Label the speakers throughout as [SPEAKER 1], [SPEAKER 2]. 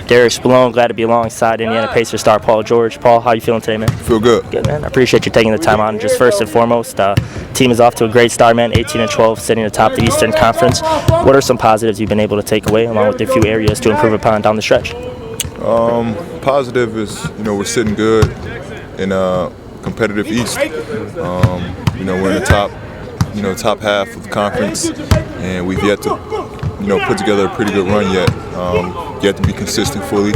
[SPEAKER 1] Spallone, glad to be alongside Indiana Pacers star Paul George. Paul, how you feeling today, man?
[SPEAKER 2] Feel good.
[SPEAKER 1] Good, man. I appreciate you taking the time out. And just first and foremost, team is off to a great start, man. 18-12, sitting atop the Eastern Conference. What are some positives you've been able to take away, along with a few areas to improve upon down the stretch?
[SPEAKER 2] Positive is, we're sitting good in a competitive East. We're in the top half of the conference, and we've yet to, put together a pretty good run yet. Yet to be consistent fully,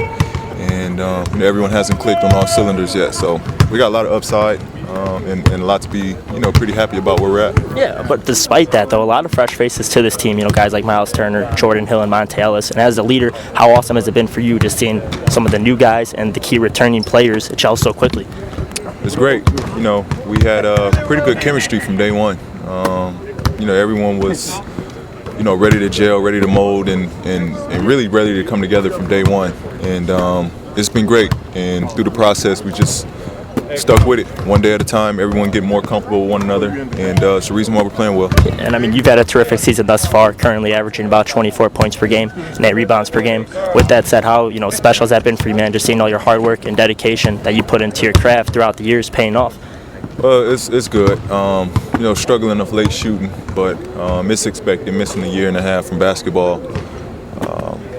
[SPEAKER 2] and everyone hasn't clicked on all cylinders yet. So we got a lot of upside and a lot to be, pretty happy about where we're at.
[SPEAKER 1] Yeah, but despite that, though, a lot of fresh faces to this team. Guys like Miles Turner, Jordan Hill, and Monte Ellis. And as a leader, how awesome has it been for you just seeing some of the new guys and the key returning players gel so quickly?
[SPEAKER 2] It's great. We had pretty good chemistry from day one. Everyone was, ready to gel, ready to mold, and really ready to come together from day one. And it's been great. And through the process, we just stuck with it one day at a time. Everyone get more comfortable with one another, and it's the reason why we're playing well.
[SPEAKER 1] And you've had a terrific season thus far, currently averaging about 24 points per game, and 8 rebounds per game. With that said, how special has that been for you, man? Just seeing all your hard work and dedication that you put into your craft throughout the years paying off.
[SPEAKER 2] It's good. Struggling of late shooting, but it's expected. Missing a year and a half from basketball,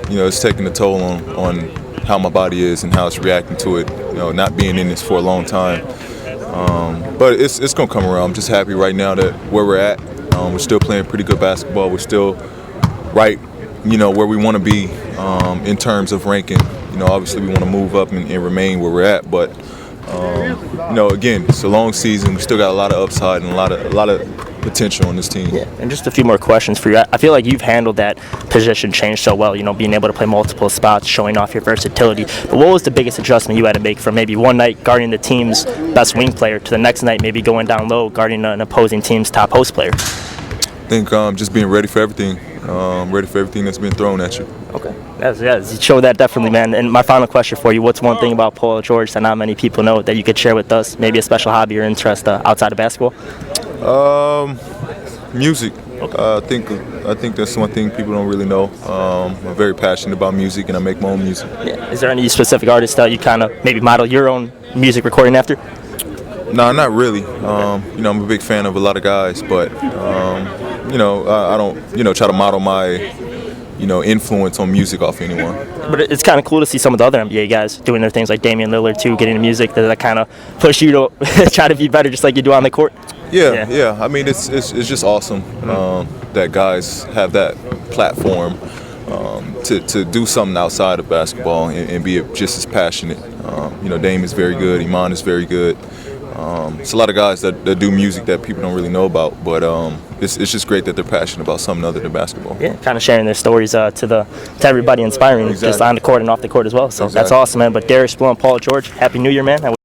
[SPEAKER 2] it's taking a toll on how my body is and how it's reacting to it. Not being in this for a long time, but it's gonna come around. I'm just happy right now that where we're at. We're still playing pretty good basketball. We're still right, where we want to be in terms of ranking. Obviously we want to move up and remain where we're at, but. Again, it's a long season. We still got a lot of upside and a lot of potential on this team.
[SPEAKER 1] Yeah, and just a few more questions for you. I feel like you've handled that position change so well, being able to play multiple spots, showing off your versatility. But what was the biggest adjustment you had to make from maybe one night guarding the team's best wing player to the next night maybe going down low, guarding an opposing team's top post player?
[SPEAKER 2] I think just being ready for everything. Ready for everything that's been thrown at you.
[SPEAKER 1] Okay. You showed that definitely, man. And my final question for you, what's one thing about Paul George that not many people know that you could share with us? Maybe a special hobby or interest outside of basketball?
[SPEAKER 2] Music. Okay. I think that's one thing people don't really know. I'm very passionate about music, and I make my own music.
[SPEAKER 1] Yeah. Is there any specific artist that you kind of maybe model your own music recording after?
[SPEAKER 2] No, not really. I'm a big fan of a lot of guys, but I don't try to model my influence on music off anyone.
[SPEAKER 1] But it's kind of cool to see some of the other NBA guys doing their things, like Damian Lillard too, getting into music. Does that kind of push you to try to be better, just like you do on the court?
[SPEAKER 2] Yeah. It's just awesome that guys have that platform to do something outside of basketball and be just as passionate. Dame is very good. Iman is very good. It's a lot of guys that do music that people don't really know about, but it's just great that they're passionate about something other than basketball.
[SPEAKER 1] Yeah, kind of sharing their stories to everybody, inspiring, exactly. Just on the court and off the court as well. So exactly. That's awesome, man. But DeAngelo Carroll, Paul George, Happy New Year, man.